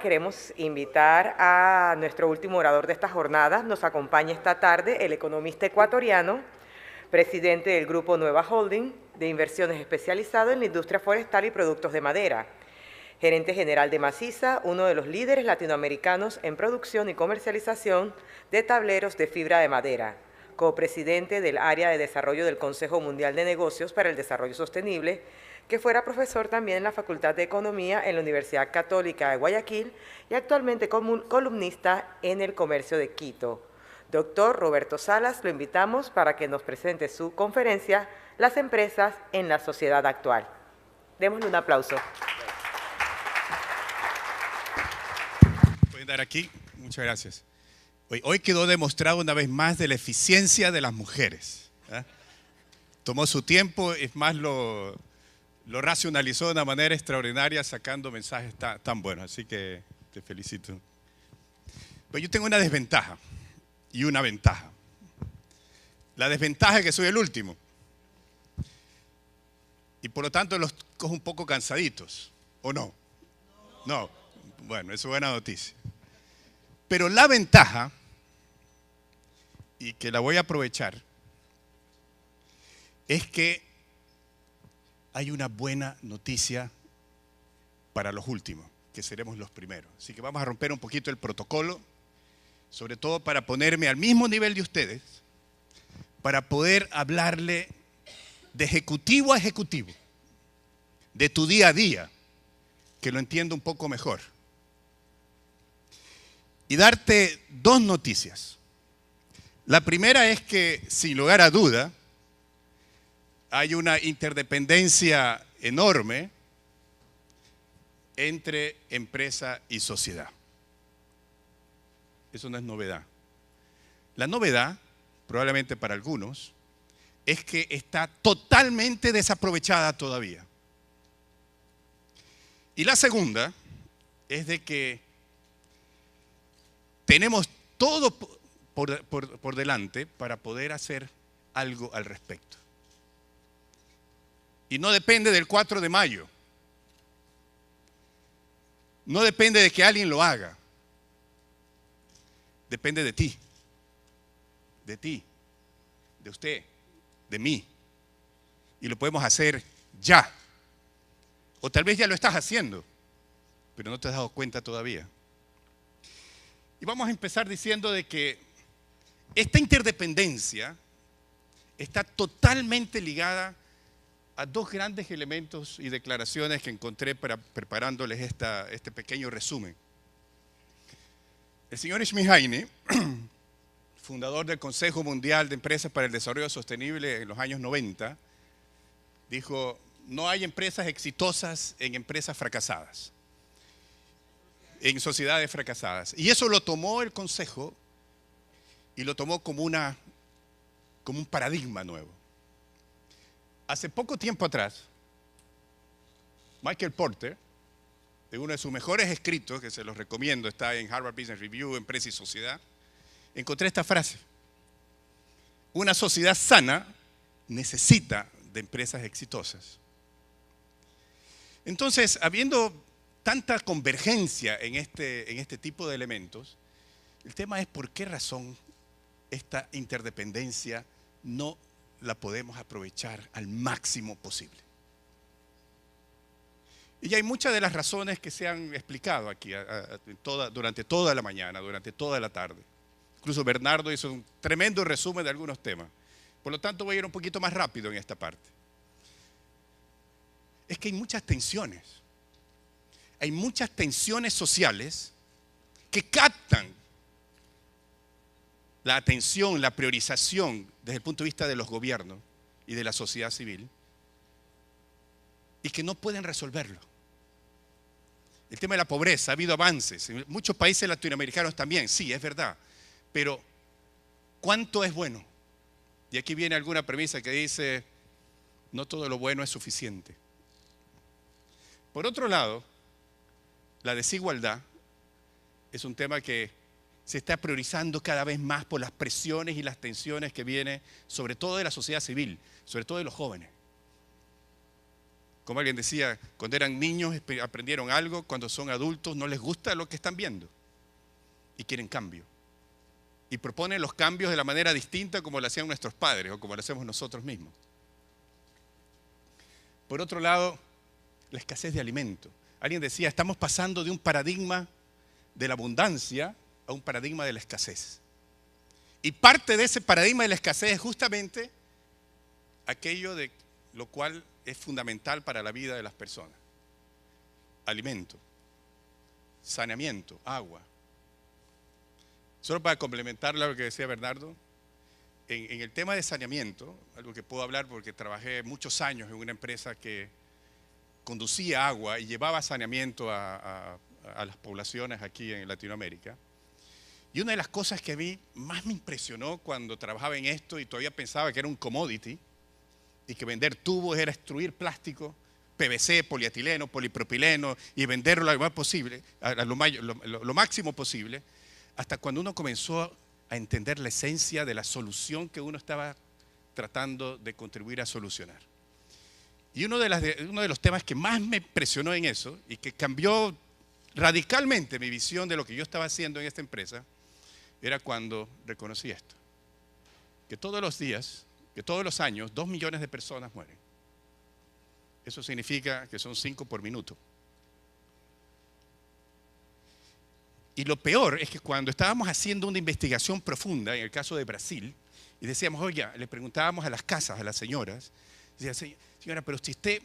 Queremos invitar a nuestro último orador de esta jornada. Nos acompaña esta tarde el economista ecuatoriano, presidente del Grupo Nueva Holding de inversiones especializado en la industria forestal y productos de madera, gerente general de Maciza, uno de los líderes latinoamericanos en producción y comercialización de tableros de fibra de madera, copresidente del área de desarrollo del Consejo Mundial de Negocios para el Desarrollo Sostenible, que fuera profesor también en la Facultad de Economía en la Universidad Católica de Guayaquil y actualmente columnista en El Comercio de Quito. Doctor Roberto Salas, lo invitamos para que nos presente su conferencia, Las empresas en la sociedad actual. Démosle un aplauso. Pueden dar aquí. Muchas gracias. Hoy quedó demostrado una vez más de la eficiencia de las mujeres. Tomó su tiempo, es más, lo racionalizó de una manera extraordinaria, sacando mensajes tan buenos. Así que te felicito. Pues yo tengo una desventaja y una ventaja. La desventaja es que soy el último. Y por lo tanto los cojo un poco cansaditos. ¿O no? No. Bueno, eso es buena noticia. Pero la ventaja, y que la voy a aprovechar, es que hay una buena noticia para los últimos, que seremos los primeros. Así que vamos a romper un poquito el protocolo, sobre todo para ponerme al mismo nivel de ustedes, para poder hablarle de ejecutivo a ejecutivo, de tu día a día, que lo entienda un poco mejor. Y darte dos noticias. La primera es que, sin lugar a duda, hay una interdependencia enorme entre empresa y sociedad. Eso no es novedad. La novedad, probablemente para algunos, es que está totalmente desaprovechada todavía. Y la segunda es de que tenemos todo por delante para poder hacer algo al respecto. Y no depende del 4 de mayo. No depende de que alguien lo haga. Depende de ti, de usted, de mí. Y lo podemos hacer ya. O tal vez ya lo estás haciendo, pero no te has dado cuenta todavía. Y vamos a empezar diciendo de que esta interdependencia está totalmente ligada a dos grandes elementos y declaraciones que encontré preparándoles este pequeño resumen. El señor Schmidheiny, fundador del Consejo Mundial de Empresas para el Desarrollo Sostenible en los años 90, dijo: no hay empresas exitosas en empresas fracasadas, en sociedades fracasadas. Y eso lo tomó el Consejo y lo tomó como un paradigma nuevo. Hace poco tiempo atrás, Michael Porter, en uno de sus mejores escritos, que se los recomiendo, está en Harvard Business Review, Empresa y Sociedad, encontré esta frase: una sociedad sana necesita de empresas exitosas. Entonces, habiendo tanta convergencia en este tipo de elementos, el tema es por qué razón esta interdependencia no la podemos aprovechar al máximo posible. Y hay muchas de las razones que se han explicado aquí durante toda la mañana, durante toda la tarde. Incluso Bernardo hizo un tremendo resumen de algunos temas. Por lo tanto, voy a ir un poquito más rápido en esta parte. Es que hay muchas tensiones. Hay muchas tensiones sociales que captan la atención, la priorización desde el punto de vista de los gobiernos y de la sociedad civil, y que no pueden resolverlo. El tema de la pobreza, ha habido avances, en muchos países latinoamericanos también, sí, es verdad, pero ¿cuánto es bueno? Y aquí viene alguna premisa que dice: no todo lo bueno es suficiente. Por otro lado, la desigualdad es un tema que se está priorizando cada vez más por las presiones y las tensiones que vienen, sobre todo de la sociedad civil, sobre todo de los jóvenes. Como alguien decía, cuando eran niños aprendieron algo, cuando son adultos no les gusta lo que están viendo y quieren cambio. Y proponen los cambios de la manera distinta como lo hacían nuestros padres o como lo hacemos nosotros mismos. Por otro lado, la escasez de alimento. Alguien decía, estamos pasando de un paradigma de la abundancia a un paradigma de la escasez. Y parte de ese paradigma de la escasez es justamente aquello de lo cual es fundamental para la vida de las personas. Alimento, saneamiento, agua. Solo para complementar lo que decía Bernardo, en el tema de saneamiento, algo que puedo hablar porque trabajé muchos años en una empresa que conducía agua y llevaba saneamiento a las poblaciones aquí en Latinoamérica. Y una de las cosas que a mí más me impresionó cuando trabajaba en esto y todavía pensaba que era un commodity y que vender tubos era extruir plástico, PVC, polietileno, polipropileno y venderlo lo más posible, lo máximo posible, hasta cuando uno comenzó a entender la esencia de la solución que uno estaba tratando de contribuir a solucionar. Y uno de los temas que más me impresionó en eso y que cambió radicalmente mi visión de lo que yo estaba haciendo en esta empresa era cuando reconocí esto, que todos los días, que todos los años 2 millones de personas mueren. Eso significa que son 5 por minuto. Y lo peor es que cuando estábamos haciendo una investigación profunda, en el caso de Brasil, y decíamos, oye, le preguntábamos a las casas, a las señoras, decía, señora, pero si usted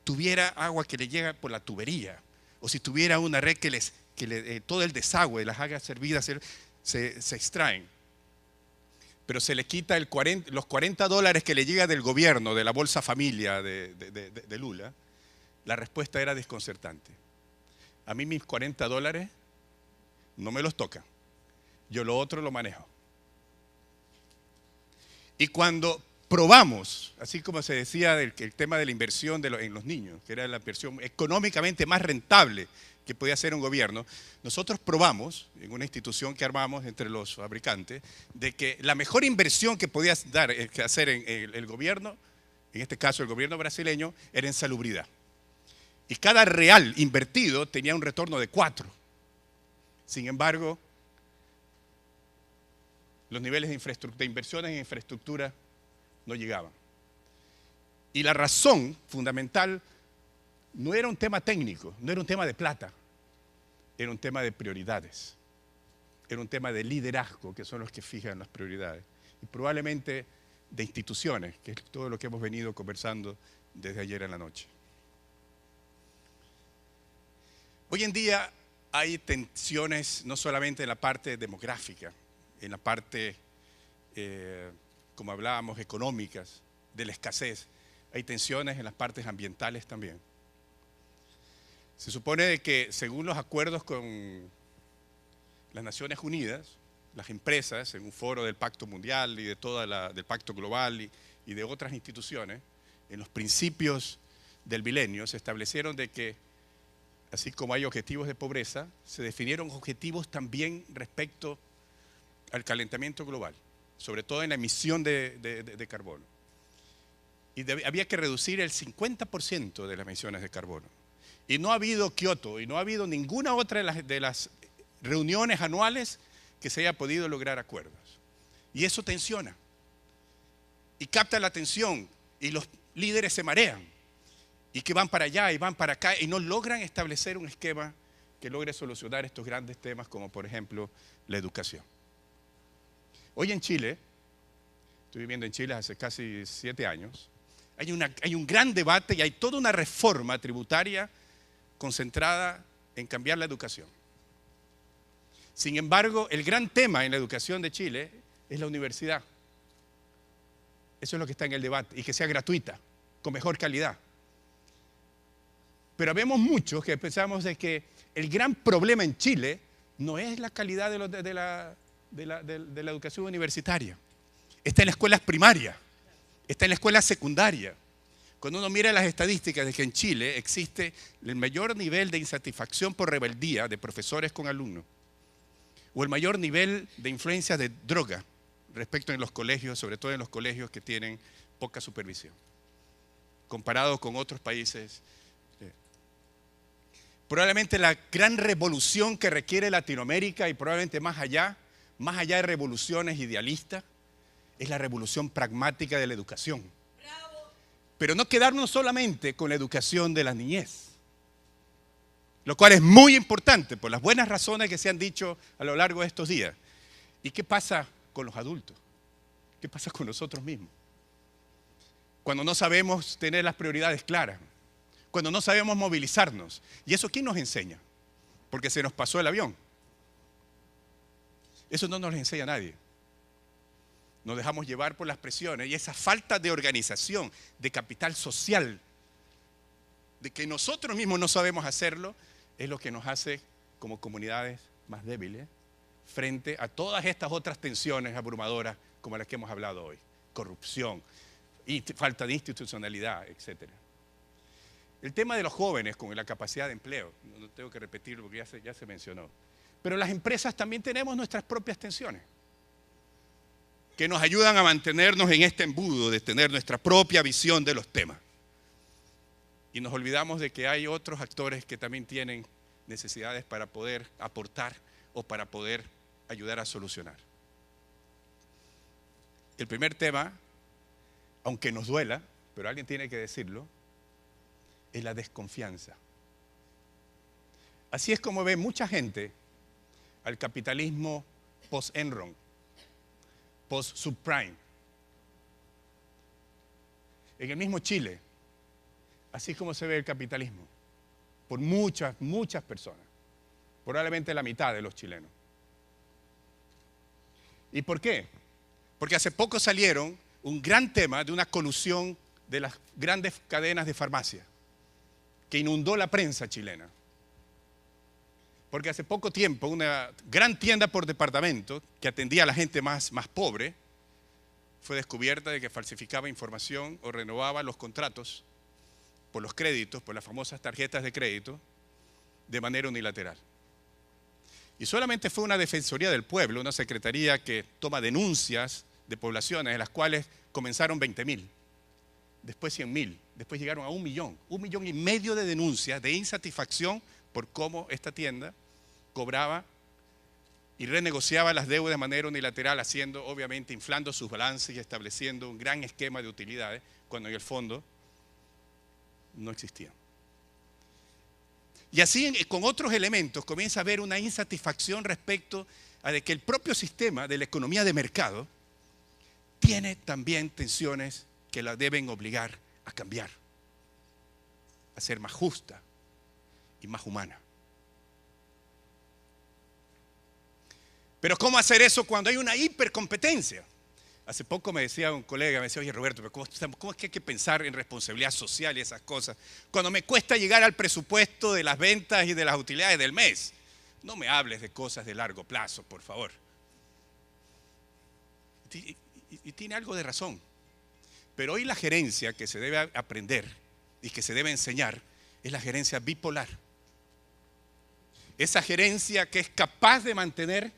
tuviera agua que le llega por la tubería, o si tuviera una red que todo el desagüe las haga servidas, se extraen, pero se le quita los $40 que le llega del gobierno, de la Bolsa Familia de Lula, la respuesta era desconcertante. A mí mis $40 no me los tocan, yo lo otro lo manejo. Y cuando probamos, así como se decía el tema de la inversión en los niños, que era la inversión económicamente más rentable que podía hacer un gobierno, nosotros probamos en una institución que armamos entre los fabricantes de que la mejor inversión que podía hacer en el gobierno, en este caso el gobierno brasileño, era en salubridad. Y cada real invertido tenía un retorno de 4. Sin embargo, los niveles de inversiones en infraestructura no llegaban. Y la razón fundamental no era un tema técnico, no era un tema de plata, era un tema de prioridades, era un tema de liderazgo, que son los que fijan las prioridades, y probablemente de instituciones, que es todo lo que hemos venido conversando desde ayer en la noche. Hoy en día hay tensiones no solamente en la parte demográfica, en la parte, como hablábamos, económicas, de la escasez. Hay tensiones en las partes ambientales también. Se supone que según los acuerdos con las Naciones Unidas, las empresas, en un foro del Pacto Mundial y del Pacto Global y de otras instituciones, en los principios del milenio se establecieron de que, así como hay objetivos de pobreza, se definieron objetivos también respecto al calentamiento global, sobre todo en la emisión de carbono. Y había que reducir el 50% de las emisiones de carbono. Y no ha habido Kioto, y no ha habido ninguna otra de las reuniones anuales que se haya podido lograr acuerdos. Y eso tensiona. Y capta la atención, y los líderes se marean. Y que van para allá y van para acá, y no logran establecer un esquema que logre solucionar estos grandes temas, como por ejemplo la educación. Hoy en Chile, estoy viviendo en Chile hace casi 7 años, hay un gran debate y hay toda una reforma tributaria concentrada en cambiar la educación. Sin embargo, el gran tema en la educación de Chile es la universidad. Eso es lo que está en el debate, y que sea gratuita, con mejor calidad. Pero vemos muchos que pensamos de que el gran problema en Chile no es la calidad de la educación universitaria. Está en las escuelas primarias, está en la escuela secundaria. Cuando uno mira las estadísticas de que en Chile existe el mayor nivel de insatisfacción por rebeldía de profesores con alumnos, o el mayor nivel de influencia de droga respecto en los colegios, sobre todo en los colegios que tienen poca supervisión. comparado con otros países. Probablemente la gran revolución que requiere Latinoamérica y probablemente más allá de revoluciones idealistas, es la revolución pragmática de la educación. Pero no quedarnos solamente con la educación de la niñez, lo cual es muy importante por las buenas razones que se han dicho a lo largo de estos días. ¿Y qué pasa con los adultos? ¿Qué pasa con nosotros mismos? Cuando no sabemos tener las prioridades claras, cuando no sabemos movilizarnos. ¿Y eso quién nos enseña? Porque se nos pasó el avión. Eso no nos lo enseña nadie. Nos dejamos llevar por las presiones y esa falta de organización, de capital social, de que nosotros mismos no sabemos hacerlo, es lo que nos hace como comunidades más débiles frente a todas estas otras tensiones abrumadoras como las que hemos hablado hoy. Corrupción, falta de institucionalidad, etc. El tema de los jóvenes con la capacidad de empleo, no tengo que repetirlo porque ya se mencionó. Pero las empresas también tenemos nuestras propias tensiones, que nos ayudan a mantenernos en este embudo de tener nuestra propia visión de los temas. Y nos olvidamos de que hay otros actores que también tienen necesidades para poder aportar o para poder ayudar a solucionar. El primer tema, aunque nos duela, pero alguien tiene que decirlo, es la desconfianza. Así es como ve mucha gente al capitalismo post-Enron, post-subprime. En el mismo Chile, así es como se ve el capitalismo, por muchas personas, probablemente la mitad de los chilenos. ¿Y por qué? Porque hace poco salieron un gran tema de una colusión de las grandes cadenas de farmacia, que inundó la prensa chilena. Porque hace poco tiempo una gran tienda por departamento que atendía a la gente más pobre fue descubierta de que falsificaba información o renovaba los contratos por los créditos, por las famosas tarjetas de crédito, de manera unilateral. Y solamente fue una Defensoría del Pueblo, una secretaría que toma denuncias de poblaciones, en las cuales comenzaron 20.000, después 100.000, después llegaron a 1.000.000, 1,5 millones de denuncias de insatisfacción por cómo esta tienda cobraba y renegociaba las deudas de manera unilateral, haciendo, obviamente, inflando sus balances y estableciendo un gran esquema de utilidades, cuando en el fondo no existían. Y así, con otros elementos, comienza a haber una insatisfacción respecto a de que el propio sistema de la economía de mercado tiene también tensiones que la deben obligar a cambiar, a ser más justa y más humana. Pero ¿cómo hacer eso cuando hay una hipercompetencia? Hace poco me decía un colega, me decía, oye Roberto, ¿cómo es que hay que pensar en responsabilidad social y esas cosas? Cuando me cuesta llegar al presupuesto de las ventas y de las utilidades del mes. No me hables de cosas de largo plazo, por favor. Y tiene algo de razón. Pero hoy la gerencia que se debe aprender y que se debe enseñar es la gerencia bipolar. Esa gerencia que es capaz de mantener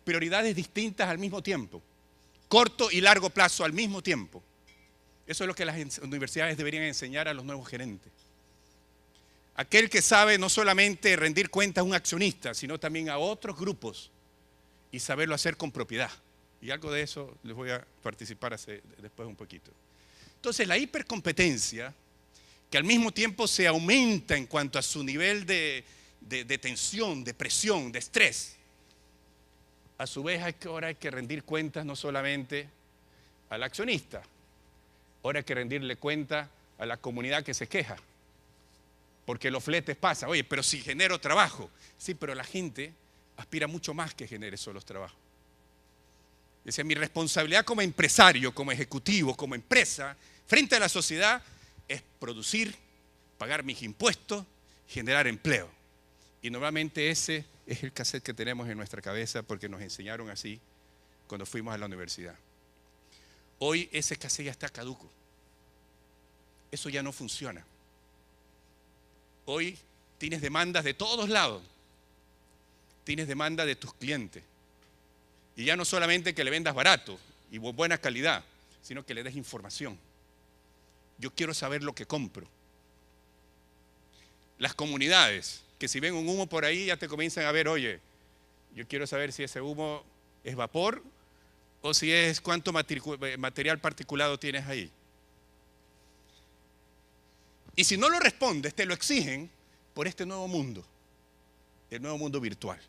prioridades distintas al mismo tiempo, corto y largo plazo al mismo tiempo. Eso es lo que las universidades deberían enseñar a los nuevos gerentes. Aquel que sabe no solamente rendir cuentas a un accionista, sino también a otros grupos y saberlo hacer con propiedad. Y algo de eso les voy a participar después un poquito. Entonces, la hipercompetencia, que al mismo tiempo se aumenta en cuanto a su nivel de tensión, de presión, de estrés, a su vez ahora hay que rendir cuentas no solamente al accionista, ahora hay que rendirle cuenta a la comunidad que se queja, porque los fletes pasan. Oye, pero si genero trabajo. Sí, pero la gente aspira mucho más que genere solo trabajo. Dice, mi responsabilidad como empresario, como ejecutivo, como empresa, frente a la sociedad, es producir, pagar mis impuestos, generar empleo. Y normalmente ese es el cassette que tenemos en nuestra cabeza porque nos enseñaron así cuando fuimos a la universidad. Hoy ese cassette ya está caduco. Eso ya no funciona. Hoy tienes demandas de todos lados. Tienes demanda de tus clientes. Y ya no solamente que le vendas barato y buena calidad, sino que le des información. Yo quiero saber lo que compro. Las comunidades, que si ven un humo por ahí ya te comienzan a ver, oye, yo quiero saber si ese humo es vapor o si es cuánto material particulado tienes ahí. Y si no lo respondes, te lo exigen por este nuevo mundo, el nuevo mundo virtual.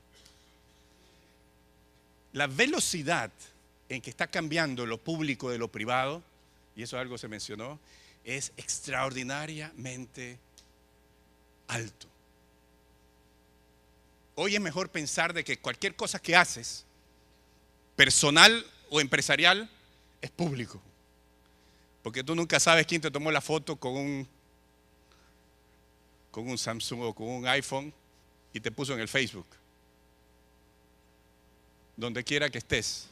La velocidad en que está cambiando lo público de lo privado, y eso algo se mencionó, es extraordinariamente alto. Hoy es mejor pensar de que cualquier cosa que haces, personal o empresarial, es público. Porque tú nunca sabes quién te tomó la foto con un Samsung o con un iPhone y te puso en el Facebook. Donde quiera que estés.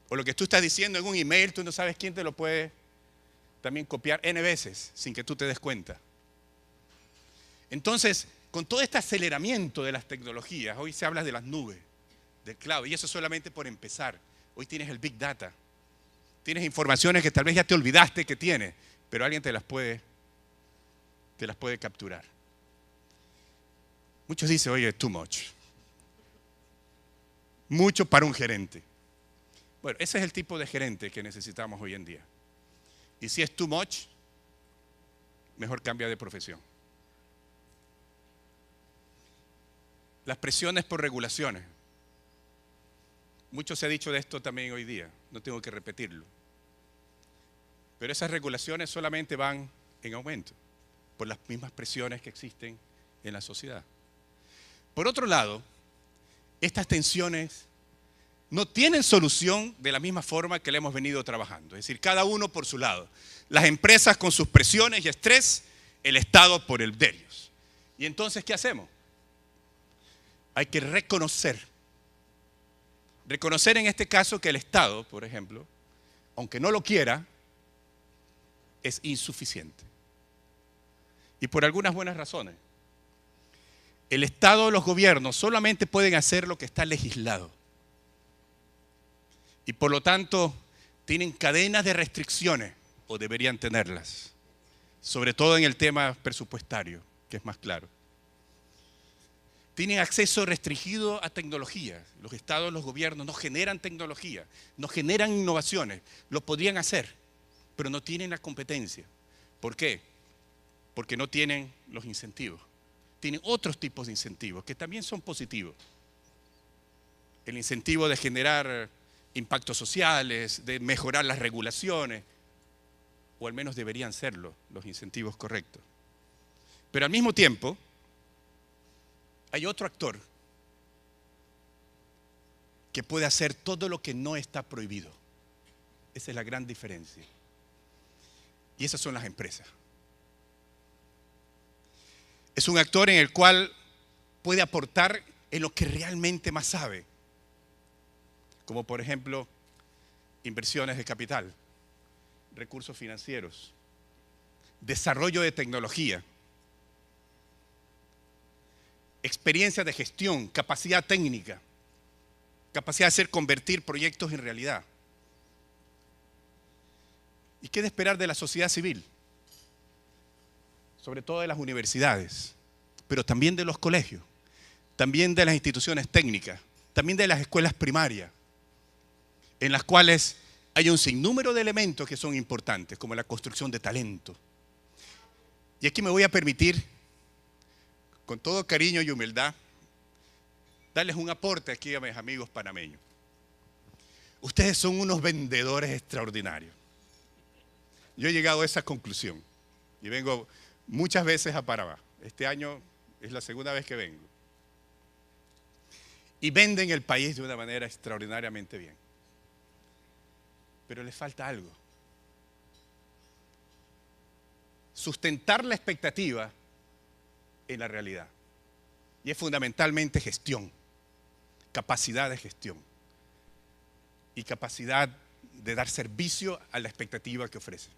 O lo que tú estás diciendo en un email, tú no sabes quién te lo puede también copiar N veces sin que tú te des cuenta. Entonces, con todo este aceleramiento de las tecnologías, hoy se habla de las nubes, del cloud, y eso solamente por empezar. Hoy tienes el Big Data. Tienes informaciones que tal vez ya te olvidaste que tienes, pero alguien te las puede capturar. Muchos dicen, oye, too much. Mucho para un gerente. Bueno, ese es el tipo de gerente que necesitamos hoy en día. Y si es too much, mejor cambia de profesión. Las presiones por regulaciones. Mucho se ha dicho de esto también hoy día, no tengo que repetirlo. Pero esas regulaciones solamente van en aumento por las mismas presiones que existen en la sociedad. Por otro lado, estas tensiones no tienen solución de la misma forma que le hemos venido trabajando. Es decir, cada uno por su lado. Las empresas con sus presiones y estrés, el Estado por el de ellos. ¿Y entonces qué hacemos? Hay que reconocer en este caso que el Estado, por ejemplo, aunque no lo quiera, es insuficiente. Y por algunas buenas razones. El Estado, los gobiernos solamente pueden hacer lo que está legislado. Y por lo tanto, tienen cadenas de restricciones, o deberían tenerlas. Sobre todo en el tema presupuestario, que es más claro. Tienen acceso restringido a tecnología. Los estados, los gobiernos no generan tecnología, no generan innovaciones. Lo podrían hacer, pero no tienen la competencia. ¿Por qué? Porque no tienen los incentivos. Tienen otros tipos de incentivos que también son positivos. El incentivo de generar impactos sociales, de mejorar las regulaciones, o al menos deberían serlo los incentivos correctos. Pero al mismo tiempo, hay otro actor que puede hacer todo lo que no está prohibido. Esa es la gran diferencia. Y esas son las empresas. Es un actor en el cual puede aportar en lo que realmente más sabe. Como por ejemplo, inversiones de capital, recursos financieros, desarrollo de tecnología, experiencia de gestión, capacidad técnica, capacidad de hacer convertir proyectos en realidad. ¿Y qué de esperar de la sociedad civil? Sobre todo de las universidades, pero también de los colegios, también de las instituciones técnicas, también de las escuelas primarias, en las cuales hay un sinnúmero de elementos que son importantes, como la construcción de talento. Y aquí me voy a permitir, con todo cariño y humildad, darles un aporte aquí a mis amigos panameños. Ustedes son unos vendedores extraordinarios. Yo he llegado a esa conclusión y vengo muchas veces a Panamá. Este año es la segunda vez que vengo. Y venden el país de una manera extraordinariamente bien. Pero les falta algo. Sustentar la expectativa en la realidad. Y es fundamentalmente gestión, capacidad de gestión y capacidad de dar servicio a la expectativa que ofrece.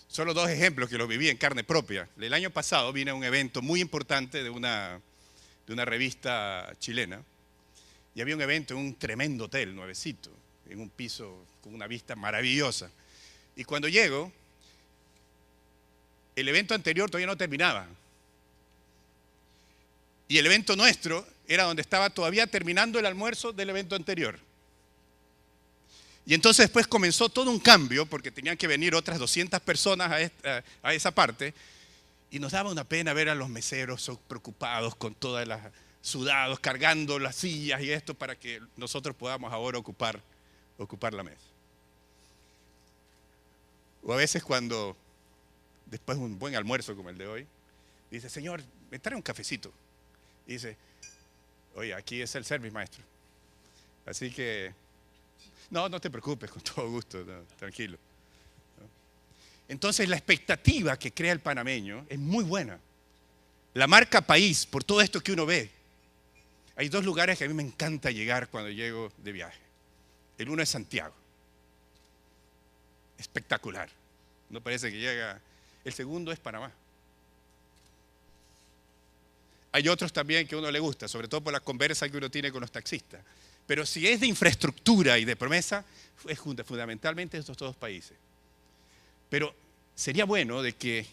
Solo dos ejemplos que los viví en carne propia. El año pasado vine a un evento muy importante de una revista chilena y había un evento en un tremendo hotel, nuevecito, en un piso con una vista maravillosa. Y cuando llego, el evento anterior todavía no terminaba. Y el evento nuestro era donde estaba todavía terminando el almuerzo del evento anterior. Y entonces después comenzó todo un cambio, porque tenían que venir otras 200 personas a esa parte, y nos daba una pena ver a los meseros preocupados con todas las sudados, cargando las sillas y esto para que nosotros podamos ahora ocupar la mesa. O a veces cuando, después de un buen almuerzo como el de hoy, dice, señor, me trae un cafecito. Y dice, oye, aquí es el service, maestro. Así que, no te preocupes, con todo gusto, no, tranquilo. Entonces la expectativa que crea el panameño es muy buena. La marca país, por todo esto que uno ve. Hay dos lugares que a mí me encanta llegar cuando llego de viaje. El uno es Santiago. Espectacular. No parece que llega. El segundo es Panamá. Hay otros también que a uno le gusta, sobre todo por la conversa que uno tiene con los taxistas. Pero si es de infraestructura y de promesa, es fundamentalmente estos dos países. Pero sería bueno de que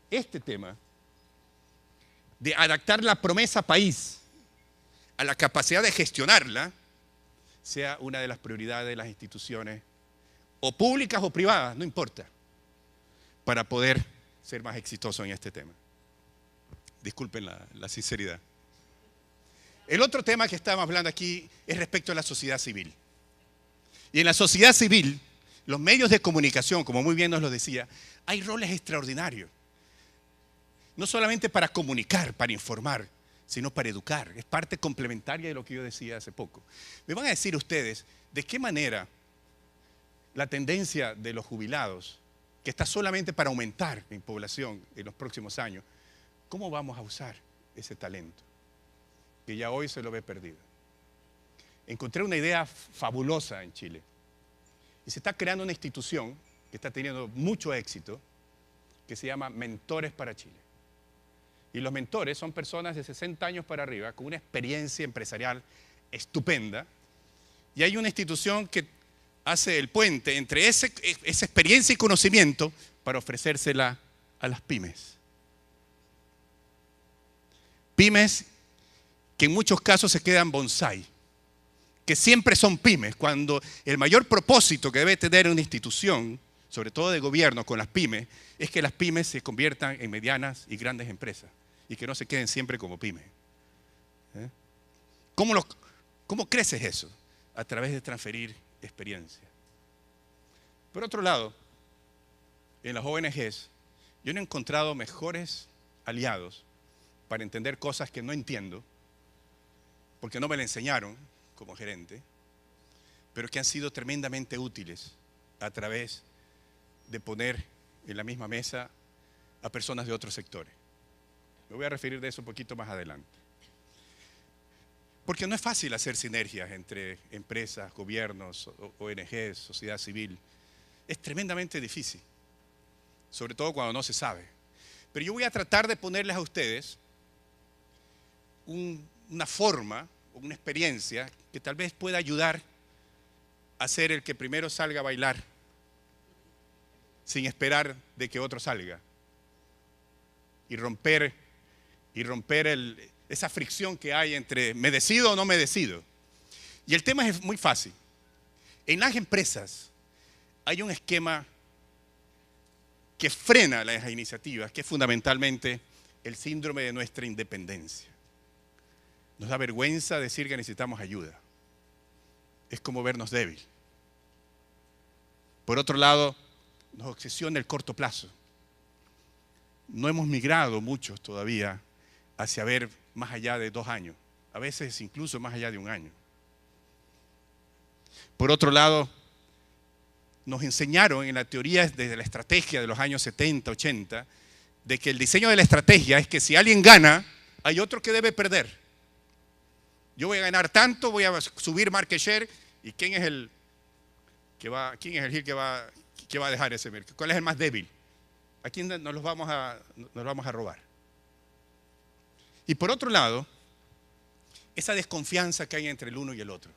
este tema de adaptar la promesa país a la capacidad de gestionarla sea una de las prioridades de las instituciones, o públicas o privadas, no importa, para poder ser más exitoso en este tema. Disculpen la sinceridad. El otro tema que estamos hablando aquí es respecto a la sociedad civil. Y en la sociedad civil, los medios de comunicación, como muy bien nos lo decía, hay roles extraordinarios. No solamente para comunicar, para informar, sino para educar. Es parte complementaria de lo que yo decía hace poco. Me van a decir ustedes de qué manera la tendencia de los jubilados, que está solamente para aumentar en población en los próximos años, ¿cómo vamos a usar ese talento que ya hoy se lo ve perdido? Encontré una idea fabulosa en Chile y se está creando una institución que está teniendo mucho éxito que se llama Mentores para Chile. Y los mentores son personas de 60 años para arriba con una experiencia empresarial estupenda, y hay una institución que hace el puente entre esa experiencia y conocimiento para ofrecérsela a las pymes. Pymes que en muchos casos se quedan bonsai, que siempre son pymes, cuando el mayor propósito que debe tener una institución, sobre todo de gobierno con las pymes, es que las pymes se conviertan en medianas y grandes empresas y que no se queden siempre como pymes. ¿Cómo creces eso? A través de transferir experiencia. Por otro lado, en las ONGs, yo no he encontrado mejores aliados para entender cosas que no entiendo, porque no me la enseñaron como gerente, pero que han sido tremendamente útiles a través de poner en la misma mesa a personas de otros sectores. Me voy a referir de eso un poquito más adelante. Porque no es fácil hacer sinergias entre empresas, gobiernos, ONGs, sociedad civil. Es tremendamente difícil, sobre todo cuando no se sabe. Pero yo voy a tratar de ponerles a ustedes una forma, una experiencia que tal vez pueda ayudar a ser el que primero salga a bailar sin esperar de que otro salga y romper esa fricción que hay entre me decido o no me decido. Y el tema es muy fácil. En las empresas hay un esquema que frena las iniciativas, que es fundamentalmente el síndrome de nuestra independencia. Nos da vergüenza decir que necesitamos ayuda. Es como vernos débil. Por otro lado, nos obsesiona el corto plazo. No hemos migrado muchos todavía hacia ver más allá de 2 años, a veces incluso más allá de 1 año. Por otro lado, nos enseñaron en la teoría de la estrategia de los años 70, 80, de que el diseño de la estrategia es que si alguien gana, hay otro que debe perder. Yo voy a ganar tanto, voy a subir market share, ¿y quién es el que va a dejar ese mercado? ¿Cuál es el más débil? ¿A quién nos los vamos a robar? Y por otro lado, esa desconfianza que hay entre el uno y el otro.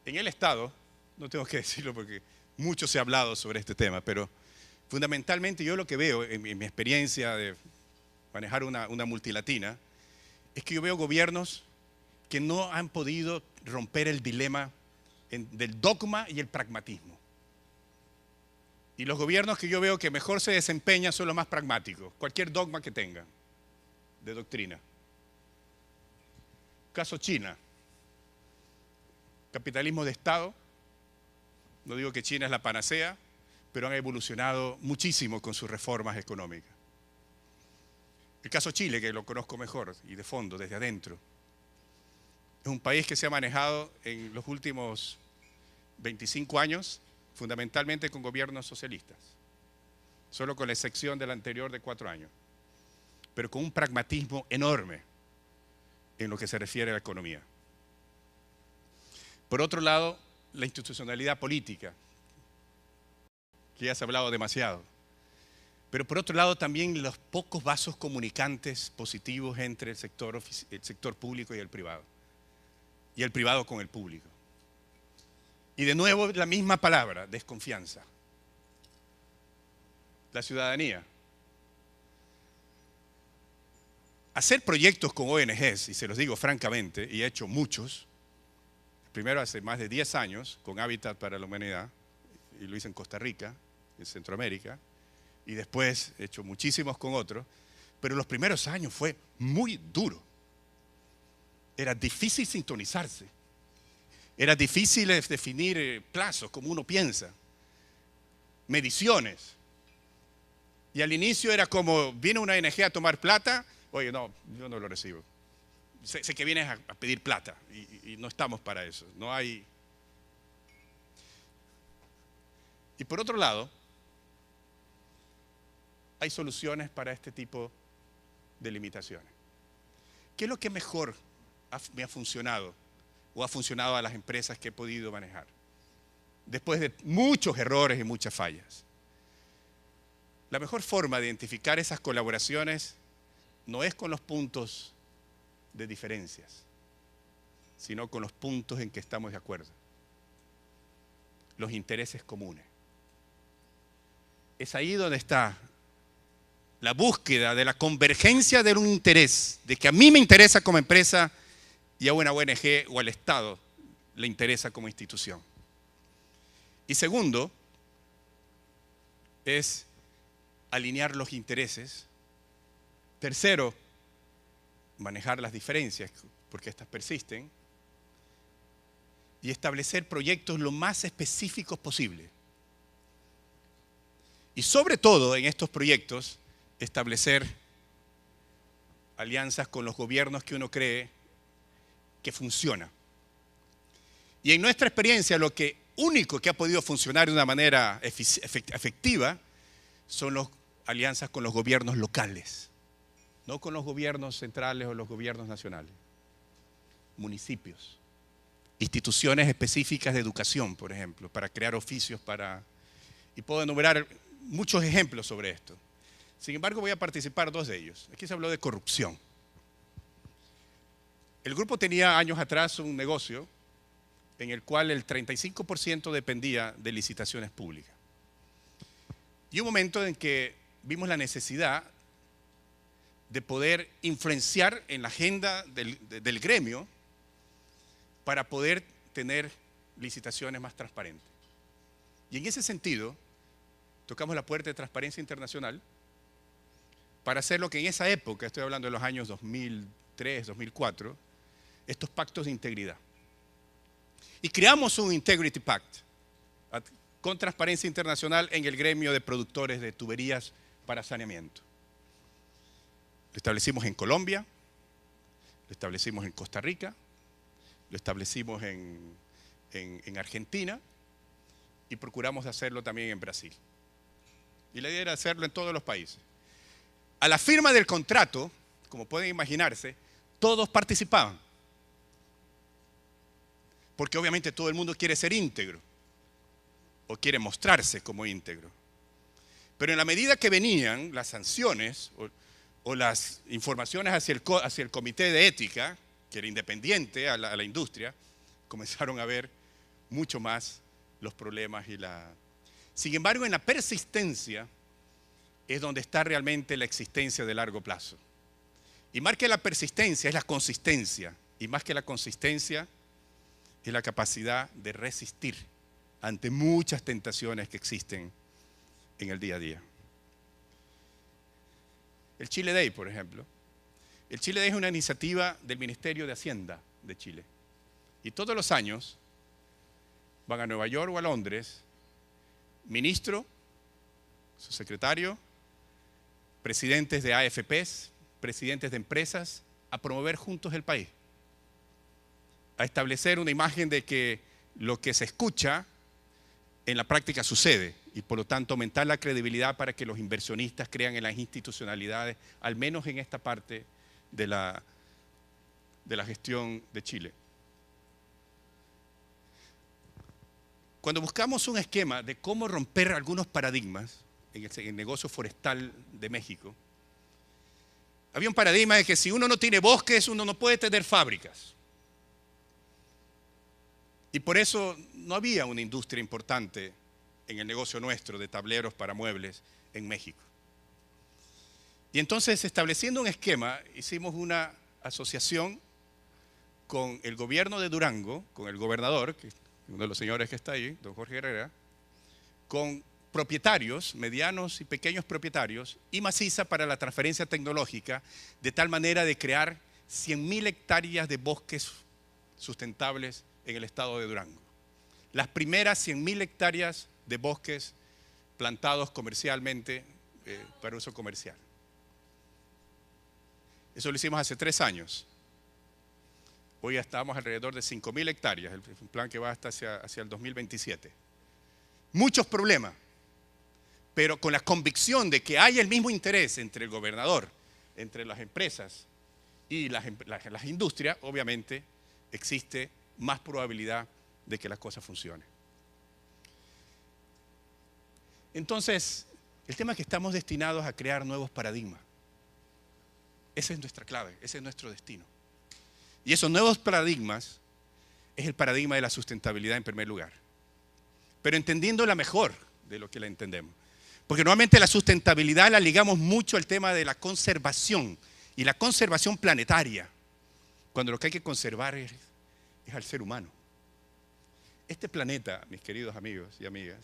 En el Estado no tengo que decirlo porque mucho se ha hablado sobre este tema, pero fundamentalmente yo lo que veo en mi experiencia de manejar una multilatina es que yo veo gobiernos que no han podido romper el dilema del dogma y el pragmatismo. Y los gobiernos que yo veo que mejor se desempeñan son los más pragmáticos, cualquier dogma que tengan de doctrina. Caso China, capitalismo de Estado. No digo que China es la panacea, pero han evolucionado muchísimo con sus reformas económicas. El caso Chile, que lo conozco mejor y de fondo, desde adentro. Es un país que se ha manejado en los últimos 25 años fundamentalmente con gobiernos socialistas, solo con la excepción del anterior de 4 años, pero con un pragmatismo enorme en lo que se refiere a la economía. Por otro lado, la institucionalidad política, que ya se ha hablado demasiado, pero por otro lado también los pocos vasos comunicantes positivos entre el sector público y el privado con el público. Y de nuevo la misma palabra, desconfianza. La ciudadanía. Hacer proyectos con ONGs, y se los digo francamente, y he hecho muchos, primero hace más de 10 años con Hábitat para la Humanidad, y lo hice en Costa Rica, en Centroamérica, y después he hecho muchísimos con otros, pero los primeros años fue muy duro. Era difícil sintonizarse. Era difícil definir plazos como uno piensa, mediciones. Y al inicio era como, viene una ONG a tomar plata, oye, no, yo no lo recibo. Sé que vienes a pedir plata y no estamos para eso. No hay. Y por otro lado, hay soluciones para este tipo de limitaciones. ¿Qué es lo que mejor me ha funcionado o ha funcionado a las empresas que he podido manejar? Después de muchos errores y muchas fallas. La mejor forma de identificar esas colaboraciones no es con los puntos de diferencias, sino con los puntos en que estamos de acuerdo. Los intereses comunes. Es ahí donde está la búsqueda de la convergencia de un interés, de que a mí me interesa como empresa y a una ONG o al Estado le interesa como institución. Y segundo, es alinear los intereses. Tercero, manejar las diferencias, porque estas persisten. Y establecer proyectos lo más específicos posible. Y sobre todo en estos proyectos, establecer alianzas con los gobiernos que uno cree que funciona. Y en nuestra experiencia, lo único que ha podido funcionar de una manera efectiva son las alianzas con los gobiernos locales, no con los gobiernos centrales o los gobiernos nacionales. Municipios, instituciones específicas de educación, por ejemplo, para crear oficios y puedo enumerar muchos ejemplos sobre esto. Sin embargo, voy a participar 2 de ellos. Aquí se habló de corrupción. El grupo tenía años atrás un negocio en el cual el 35% dependía de licitaciones públicas. Y un momento en que vimos la necesidad de poder influenciar en la agenda del gremio para poder tener licitaciones más transparentes. Y en ese sentido, tocamos la puerta de Transparencia Internacional para hacer lo que en esa época, estoy hablando de los años 2003, 2004, estos pactos de integridad. Y creamos un Integrity Pact con Transparencia Internacional en el gremio de productores de tuberías para saneamiento. Lo establecimos en Colombia, lo establecimos en Costa Rica, lo establecimos en Argentina y procuramos hacerlo también en Brasil. Y la idea era hacerlo en todos los países. A la firma del contrato, como pueden imaginarse, todos participaban. Porque obviamente todo el mundo quiere ser íntegro o quiere mostrarse como íntegro. Pero en la medida que venían las sanciones o las informaciones hacia el comité de ética, que era independiente a la industria, comenzaron a haber mucho más los problemas y la... Sin embargo, en la persistencia es donde está realmente la existencia de largo plazo. Y más que la persistencia es la consistencia. Y más que la consistencia es la capacidad de resistir ante muchas tentaciones que existen en el día a día. El Chile Day, por ejemplo. El Chile Day es una iniciativa del Ministerio de Hacienda de Chile. Y todos los años van a Nueva York o a Londres, ministro, su secretario, presidentes de AFPs, presidentes de empresas, a promover juntos el país, a establecer una imagen de que lo que se escucha en la práctica sucede y por lo tanto aumentar la credibilidad para que los inversionistas crean en las institucionalidades, al menos en esta parte de la gestión de Chile. Cuando buscamos un esquema de cómo romper algunos paradigmas en el negocio forestal de México, había un paradigma de que si uno no tiene bosques, uno no puede tener fábricas. Y por eso no había una industria importante en el negocio nuestro de tableros para muebles en México. Y entonces, estableciendo un esquema, hicimos una asociación con el gobierno de Durango, con el gobernador, que uno de los señores que está ahí, don Jorge Herrera, con propietarios, medianos y pequeños propietarios, y Maciza para la transferencia tecnológica, de tal manera de crear 100.000 hectáreas de bosques sustentables en el estado de Durango. Las primeras 100.000 hectáreas de bosques plantados comercialmente para uso comercial. Eso lo hicimos hace 3 años. Hoy estamos alrededor de 5.000 hectáreas, un plan que va hasta hacia el 2027. Muchos problemas, pero con la convicción de que hay el mismo interés entre el gobernador, entre las empresas y las industrias, obviamente existe más probabilidad de que las cosas funcionen. Entonces, el tema es que estamos destinados a crear nuevos paradigmas. Esa es nuestra clave, ese es nuestro destino. Y esos nuevos paradigmas es el paradigma de la sustentabilidad en primer lugar. Pero entendiéndola mejor de lo que la entendemos. Porque normalmente la sustentabilidad la ligamos mucho al tema de la conservación y la conservación planetaria, cuando lo que hay que conservar es al ser humano. Este planeta, mis queridos amigos y amigas,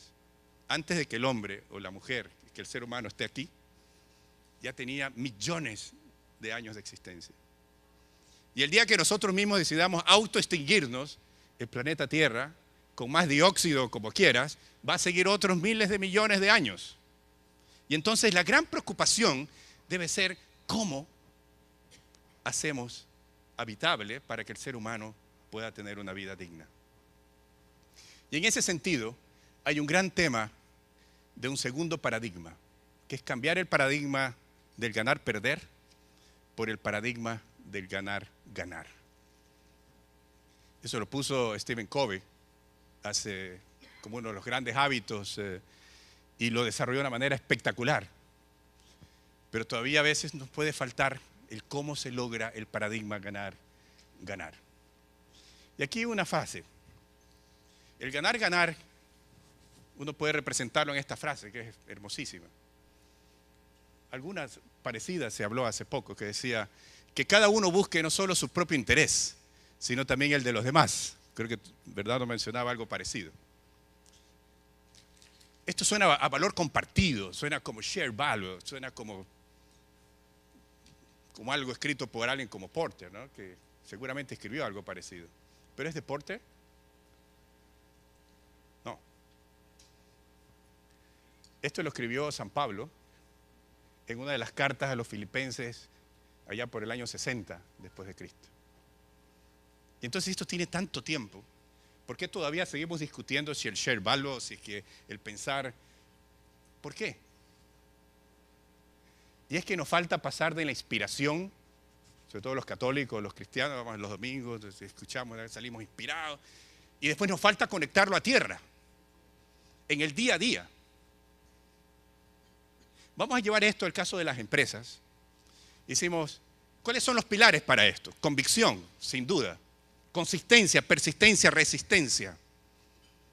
antes de que el hombre o la mujer, que el ser humano esté aquí, ya tenía millones de años de existencia. Y el día que nosotros mismos decidamos autoextinguirnos, el planeta Tierra, con más dióxido como quieras, va a seguir otros miles de millones de años. Y entonces la gran preocupación debe ser cómo hacemos habitable para que el ser humano pueda tener una vida digna. Y en ese sentido, hay un gran tema de un segundo paradigma, que es cambiar el paradigma del ganar-perder por el paradigma del ganar-ganar. Eso lo puso Stephen Covey hace como uno de los grandes hábitos y lo desarrolló de una manera espectacular. Pero todavía a veces nos puede faltar el cómo se logra el paradigma ganar-ganar. Y aquí una fase. El ganar-ganar, uno puede representarlo en esta frase que es hermosísima. Algunas parecidas se habló hace poco, que decía que cada uno busque no solo su propio interés, sino también el de los demás. Creo que Bernardo mencionaba algo parecido. Esto suena a valor compartido, suena como share value, suena como algo escrito por alguien como Porter, ¿no? Que seguramente escribió algo parecido. ¿Pero es de Porter? No. Esto lo escribió San Pablo en una de las cartas a los filipenses allá por el año 60 después de Cristo. Y entonces esto tiene tanto tiempo. ¿Por qué todavía seguimos discutiendo si el share value, si es que el pensar? ¿Por qué? Y es que nos falta pasar de la inspiración, sobre todo los católicos, los cristianos, vamos los domingos, escuchamos, salimos inspirados, y después nos falta conectarlo a tierra, en el día a día. Vamos a llevar esto al caso de las empresas. Hicimos, ¿cuáles son los pilares para esto? Convicción, sin duda. Consistencia, persistencia, resistencia.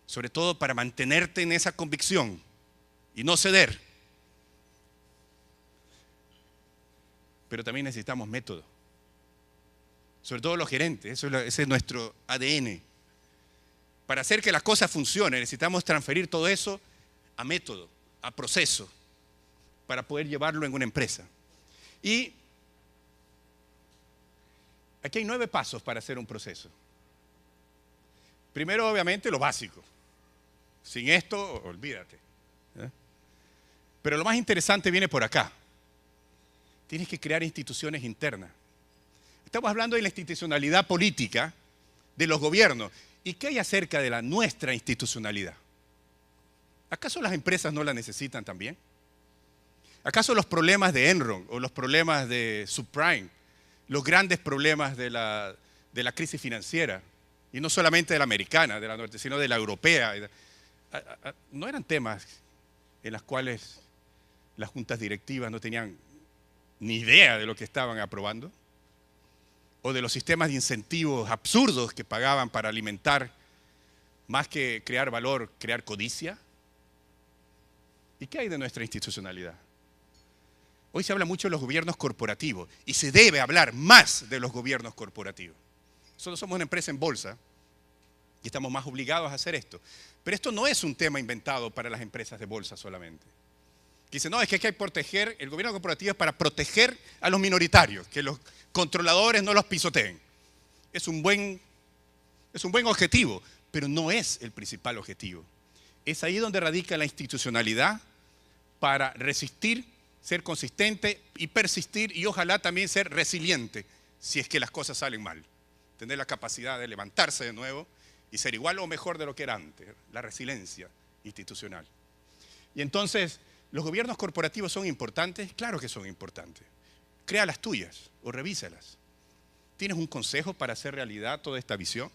sobre todo para mantenerte en esa convicción y no ceder. Pero también necesitamos método. Sobre todo los gerentes, ese es nuestro ADN. Para hacer que las cosas funcionen, necesitamos transferir todo eso a método, a proceso, para poder llevarlo en una empresa. Y aquí hay 9 pasos para hacer un proceso. Primero, obviamente, lo básico. Sin esto, olvídate. Pero lo más interesante viene por acá. Tienes que crear instituciones internas. Estamos hablando de la institucionalidad política de los gobiernos. ¿Y qué hay acerca de nuestra institucionalidad? ¿Acaso las empresas no la necesitan también? ¿Acaso los problemas de Enron o los problemas de subprime, los grandes problemas de la crisis financiera, y no solamente de la americana, de la norte, sino de la europea, no eran temas en los cuales las juntas directivas no tenían ni idea de lo que estaban aprobando? ¿O de los sistemas de incentivos absurdos que pagaban para alimentar, más que crear valor, crear codicia? ¿Y qué hay de nuestra institucionalidad? Hoy se habla mucho de los gobiernos corporativos y se debe hablar más de los gobiernos corporativos. Nosotros somos una empresa en bolsa y estamos más obligados a hacer esto. Pero esto no es un tema inventado para las empresas de bolsa solamente. Dice, no, es que hay que proteger, el gobierno corporativo es para proteger a los minoritarios, que los controladores no los pisoteen. Es un buen objetivo, pero no es el principal objetivo. Es ahí donde radica la institucionalidad para resistir, ser consistente y persistir y ojalá también ser resiliente si es que las cosas salen mal. Tener la capacidad de levantarse de nuevo y ser igual o mejor de lo que era antes, la resiliencia institucional. Y entonces, ¿los gobiernos corporativos son importantes? Claro que son importantes. Crea las tuyas o revísalas. ¿Tienes un consejo para hacer realidad toda esta visión?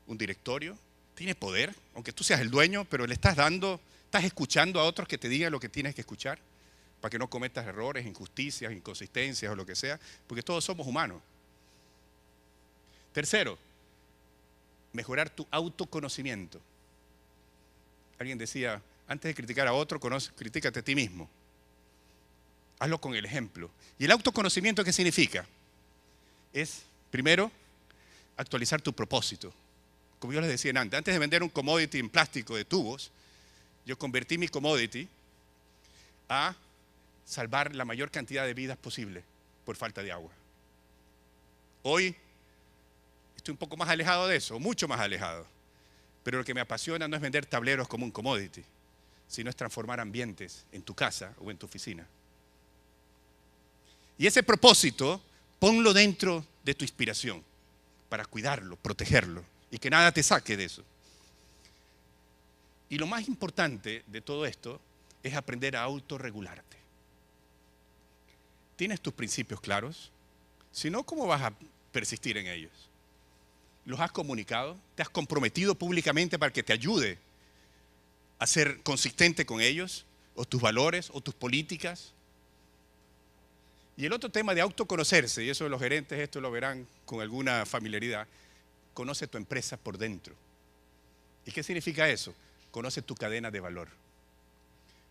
¿Un directorio? ¿Tiene poder? Aunque tú seas el dueño, pero le estás escuchando a otros que te digan lo que tienes que escuchar para que no cometas errores, injusticias, inconsistencias o lo que sea, porque todos somos humanos. Tercero, mejorar tu autoconocimiento. Alguien decía, antes de criticar a otro, critícate a ti mismo. Hazlo con el ejemplo. ¿Y el autoconocimiento qué significa? Es, primero, actualizar tu propósito. Como yo les decía antes de vender un commodity en plástico de tubos, yo convertí mi commodity a salvar la mayor cantidad de vidas posible por falta de agua. Hoy estoy un poco más alejado de eso, mucho más alejado. Pero lo que me apasiona no es vender tableros como un commodity, sino es transformar ambientes en tu casa o en tu oficina. Y ese propósito, ponlo dentro de tu inspiración para cuidarlo, protegerlo y que nada te saque de eso. Y lo más importante de todo esto es aprender a autorregularte. ¿Tienes tus principios claros? Si no, ¿cómo vas a persistir en ellos? ¿Los has comunicado? ¿Te has comprometido públicamente para que te ayude a ser consistente con ellos? ¿O tus valores? ¿O tus políticas? Y el otro tema de autoconocerse, y eso los gerentes esto lo verán con alguna familiaridad, conoce tu empresa por dentro. ¿Y qué significa eso? Conoce tu cadena de valor.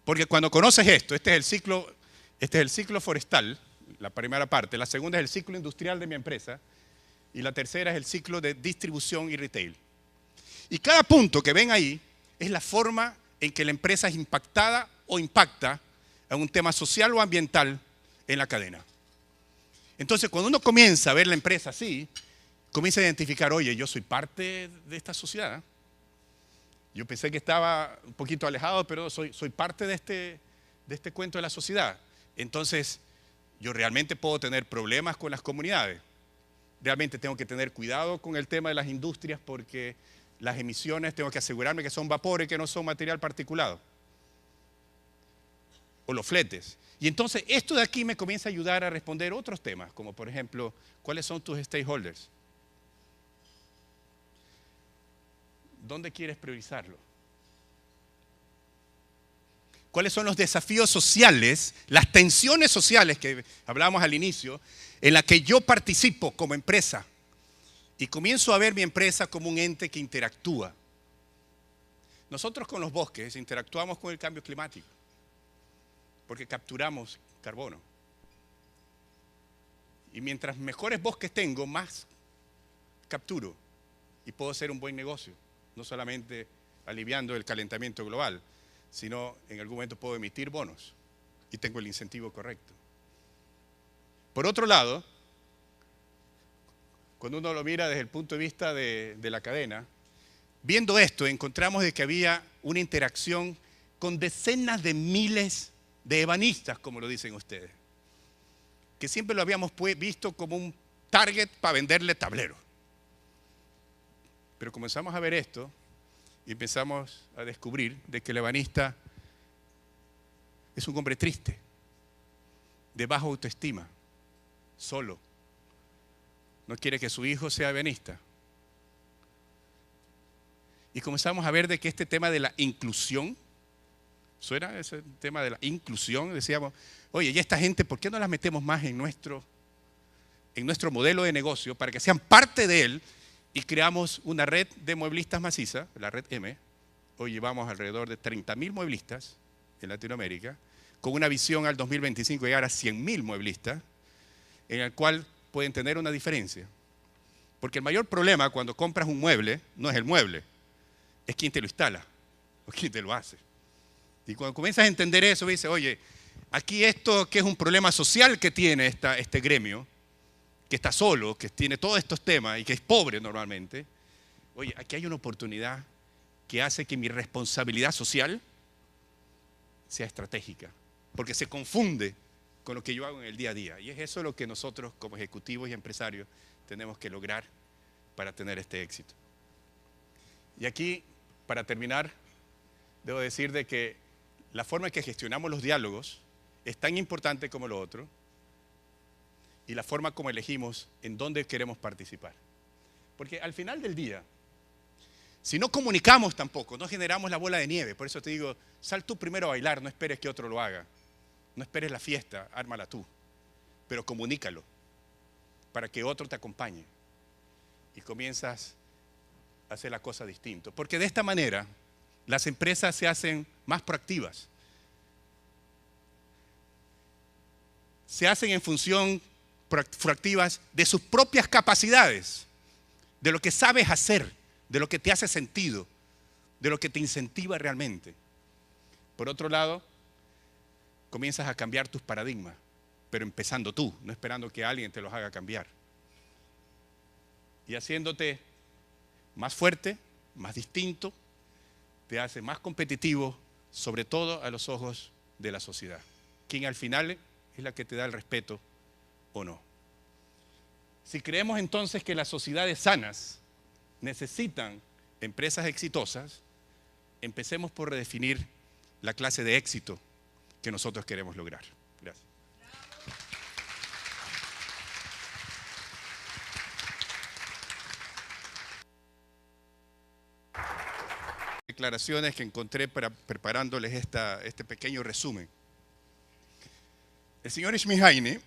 Porque cuando conoces esto, este es el ciclo forestal, la primera parte, la segunda es el ciclo industrial de mi empresa y la tercera es el ciclo de distribución y retail. Y cada punto que ven ahí es la forma en que la empresa es impactada o impacta en un tema social o ambiental en la cadena. Entonces, cuando uno comienza a ver la empresa así, comienza a identificar, oye, yo soy parte de esta sociedad. Yo pensé que estaba un poquito alejado, pero soy parte de este cuento de la sociedad. Entonces, yo realmente puedo tener problemas con las comunidades. Realmente tengo que tener cuidado con el tema de las industrias porque las emisiones tengo que asegurarme que son vapores, que no son material particulado. O los fletes. Y entonces esto de aquí me comienza a ayudar a responder otros temas, como por ejemplo, ¿cuáles son tus stakeholders? ¿Dónde quieres priorizarlo? ¿Cuáles son los desafíos sociales, las tensiones sociales que hablábamos al inicio, en las que yo participo como empresa? Y comienzo a ver mi empresa como un ente que interactúa. Nosotros con los bosques interactuamos con el cambio climático, porque capturamos carbono. Y mientras mejores bosques tengo, más capturo y puedo hacer un buen negocio, no solamente aliviando el calentamiento global, sino en algún momento puedo emitir bonos y tengo el incentivo correcto. Por otro lado, cuando uno lo mira desde el punto de vista de la cadena, viendo esto encontramos de que había una interacción con decenas de miles de ebanistas, como lo dicen ustedes, que siempre lo habíamos visto como un target para venderle tablero. Pero comenzamos a ver esto y empezamos a descubrir de que el ebanista es un hombre triste, de baja autoestima, solo. No quiere que su hijo sea ebanista. Y comenzamos a ver de que este tema de la inclusión, ¿suena ese tema de la inclusión? Decíamos, oye, ¿y esta gente por qué no las metemos más en nuestro modelo de negocio para que sean parte de él? Y creamos una red de mueblistas maciza, la red M. Hoy llevamos alrededor de 30.000 mueblistas en Latinoamérica, con una visión al 2025 de llegar a 100.000 mueblistas, en el cual pueden tener una diferencia. Porque el mayor problema cuando compras un mueble no es el mueble, es quién te lo instala o quién te lo hace. Y cuando comienzas a entender eso, dices, oye, aquí esto que es un problema social que tiene este gremio, que está solo, que tiene todos estos temas y que es pobre normalmente, oye, aquí hay una oportunidad que hace que mi responsabilidad social sea estratégica, porque se confunde con lo que yo hago en el día a día. Y es eso lo que nosotros como ejecutivos y empresarios tenemos que lograr para tener este éxito. Y aquí, para terminar, debo decir de que la forma en que gestionamos los diálogos es tan importante como lo otro, y la forma como elegimos en dónde queremos participar. Porque al final del día, si no comunicamos tampoco, no generamos la bola de nieve. Por eso te digo, sal tú primero a bailar, no esperes que otro lo haga. No esperes la fiesta, ármala tú. Pero comunícalo para que otro te acompañe. Y comienzas a hacer la cosa distinto. Porque de esta manera, las empresas se hacen más proactivas. Se hacen en función proactivas de sus propias capacidades, de lo que sabes hacer, de lo que te hace sentido, de lo que te incentiva realmente. Por otro lado, comienzas a cambiar tus paradigmas, pero empezando tú, no esperando que alguien te los haga cambiar. Y haciéndote más fuerte, más distinto, te hace más competitivo, sobre todo a los ojos de la sociedad, quien al final es la que te da el respeto o no. Si creemos entonces que las sociedades sanas necesitan empresas exitosas, empecemos por redefinir la clase de éxito que nosotros queremos lograr. Gracias. Declaraciones que encontré preparándoles este pequeño resumen. El señor Ishmi Haine,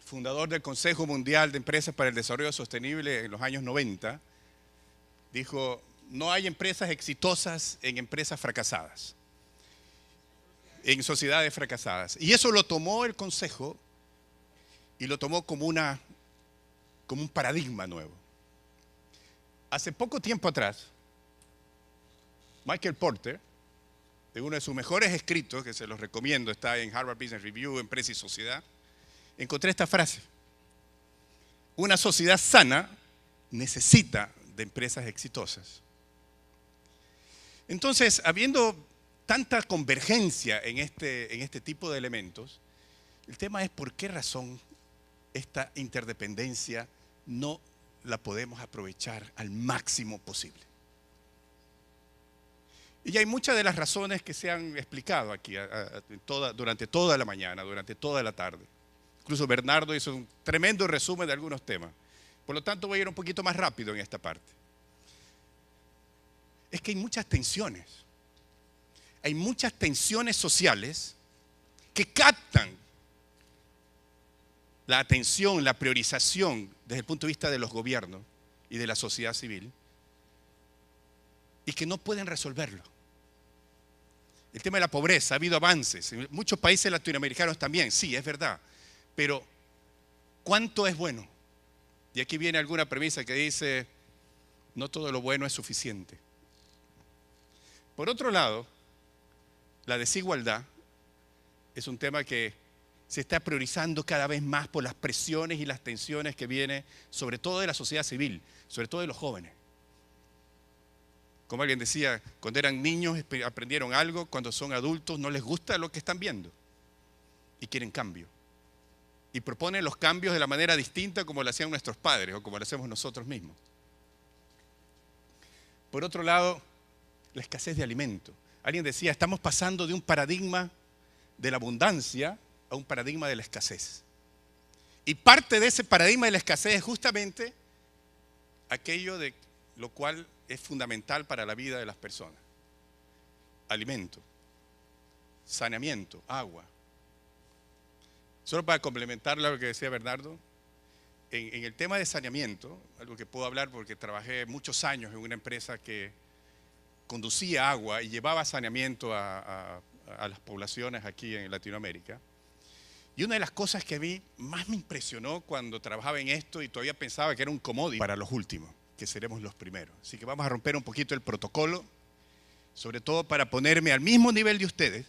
fundador del Consejo Mundial de Empresas para el Desarrollo Sostenible en los años 90, dijo, no hay empresas exitosas en empresas fracasadas, en sociedades fracasadas. Y eso lo tomó el Consejo y lo tomó como un paradigma nuevo. Hace poco tiempo atrás, Michael Porter, en uno de sus mejores escritos, que se los recomiendo, está en Harvard Business Review, Empresa y Sociedad, encontré esta frase: una sociedad sana necesita de empresas exitosas. Entonces, habiendo tanta convergencia en este tipo de elementos, el tema es por qué razón esta interdependencia no la podemos aprovechar al máximo posible. Y hay muchas de las razones que se han explicado aquí durante toda la mañana, durante toda la tarde. Incluso Bernardo hizo un tremendo resumen de algunos temas. Por lo tanto, voy a ir un poquito más rápido en esta parte. Es que hay muchas tensiones. Hay muchas tensiones sociales que captan la atención, la priorización desde el punto de vista de los gobiernos y de la sociedad civil. y que no pueden resolverlo. El tema de la pobreza, ha habido avances. En muchos países latinoamericanos también, sí, es verdad. Pero, ¿cuánto es bueno? Y aquí viene alguna premisa que dice, no todo lo bueno es suficiente. Por otro lado, la desigualdad es un tema que se está priorizando cada vez más por las presiones y las tensiones que vienen, sobre todo de la sociedad civil, sobre todo de los jóvenes. Como alguien decía, cuando eran niños aprendieron algo, cuando son adultos no les gusta lo que están viendo y quieren cambio. Y proponen los cambios de la manera distinta como lo hacían nuestros padres o como lo hacemos nosotros mismos. Por otro lado, la escasez de alimentos. Alguien decía, estamos pasando de un paradigma de la abundancia a un paradigma de la escasez. Y parte de ese paradigma de la escasez es justamente aquello de lo cual es fundamental para la vida de las personas. Alimento, saneamiento, agua. Solo para complementar lo que decía Bernardo, en el tema de saneamiento, algo que puedo hablar porque trabajé muchos años en una empresa que conducía agua y llevaba saneamiento a las poblaciones aquí en Latinoamérica. Y una de las cosas que a mí más me impresionó cuando trabajaba en esto y todavía pensaba que era un commodity para los últimos, que seremos los primeros. Así que vamos a romper un poquito el protocolo, sobre todo para ponerme al mismo nivel de ustedes,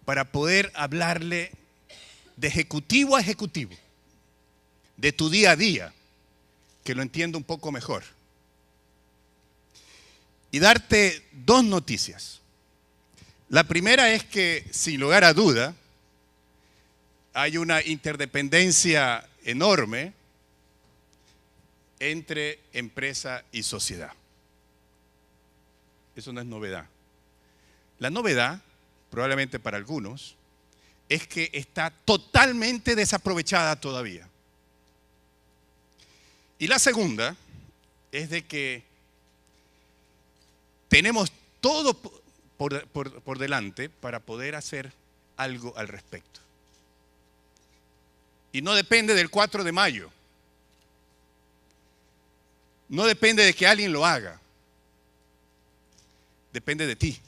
para poder hablarle de ejecutivo a ejecutivo, de tu día a día, que lo entienda un poco mejor. Y darte dos noticias. La primera es que, sin lugar a duda, hay una interdependencia enorme entre empresa y sociedad. Eso no es novedad. La novedad, probablemente para algunos, es que está totalmente desaprovechada todavía. Y la segunda es de que tenemos todo por delante para poder hacer algo al respecto. Y no depende del 4 de mayo. No depende de que alguien lo haga. Depende de ti,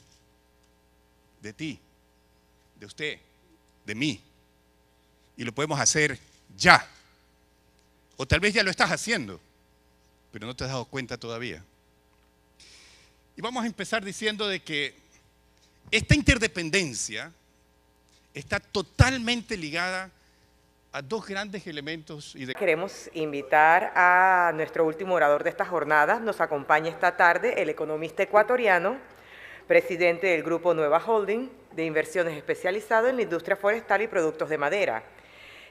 de usted, de mí. Y lo podemos hacer ya. O tal vez ya lo estás haciendo, pero no te has dado cuenta todavía. Y vamos a empezar diciendo de que esta interdependencia está totalmente ligada a dos grandes elementos. Queremos invitar a nuestro último orador de esta jornada. Nos acompaña esta tarde el economista ecuatoriano, presidente del Grupo Nueva Holding de Inversiones especializado en la industria forestal y productos de madera,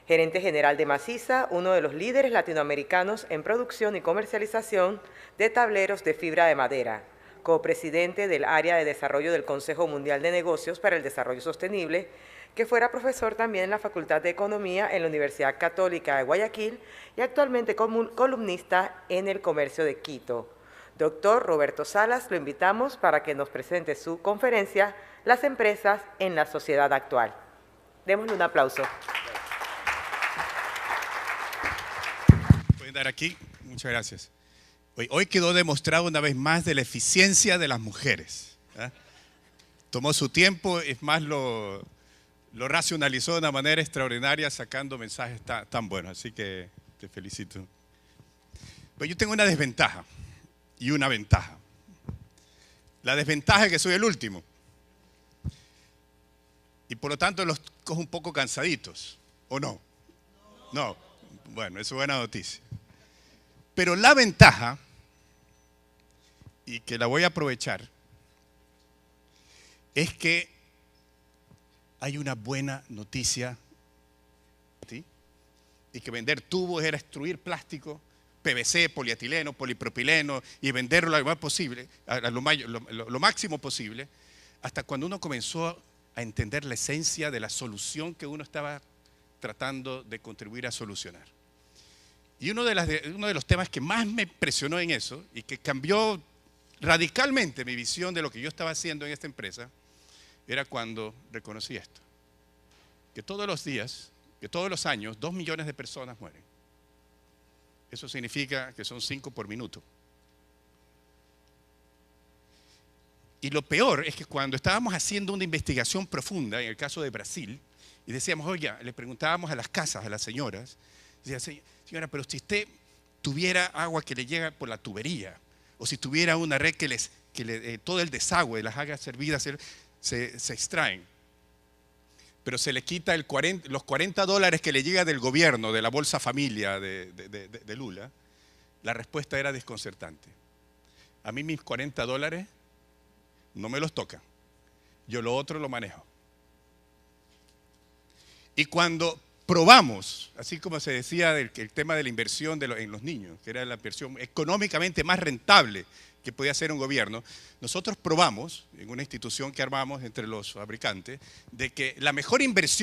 gerente general de Maciza, uno de los líderes latinoamericanos en producción y comercialización de tableros de fibra de madera, copresidente del área de desarrollo del Consejo Mundial de Negocios para el Desarrollo Sostenible, que fuera profesor también en la Facultad de Economía en la Universidad Católica de Guayaquil y actualmente columnista en El Comercio de Quito. Doctor Roberto Salas, lo invitamos para que nos presente su conferencia, Las empresas en la sociedad actual. Démosle un aplauso. ¿Pueden dar aquí? Muchas gracias. Hoy quedó demostrado una vez más de la eficiencia de las mujeres. Tomó su tiempo, es más, lo racionalizó de una manera extraordinaria sacando mensajes tan buenos. Así que te felicito. Pues yo tengo una desventaja y una ventaja. La desventaja es que soy el último. Y por lo tanto los cojo un poco cansaditos. ¿O no? No. Bueno, eso es buena noticia. Pero la ventaja, y que la voy a aprovechar, es que hay una buena noticia, ¿sí? Y que vender tubos era extruir plástico, PVC, polietileno, polipropileno y venderlo lo más posible, lo máximo posible, hasta cuando uno comenzó a entender la esencia de la solución que uno estaba tratando de contribuir a solucionar. Y uno de los temas que más me impresionó en eso y que cambió radicalmente mi visión de lo que yo estaba haciendo en esta empresa era cuando reconocí esto, que todos los días, que todos los años, 2 millones de personas mueren. Eso significa que son 5 por minuto. Y lo peor es que cuando estábamos haciendo una investigación profunda, en el caso de Brasil, y decíamos, oye, le preguntábamos a las casas, a las señoras, decía, señora, pero si usted tuviera agua que le llega por la tubería, o si tuviera una red todo el desagüe las haga servidas, se extraen, pero se le quita los $40 que le llega del gobierno, de la Bolsa Familia de Lula, la respuesta era desconcertante. A mí mis $40 no me los tocan, yo lo otro lo manejo. Y cuando probamos, así como se decía el tema de la inversión en los niños, que era la inversión económicamente más rentable que podía hacer un gobierno, nosotros probamos en una institución que armamos entre los fabricantes de que la mejor inversión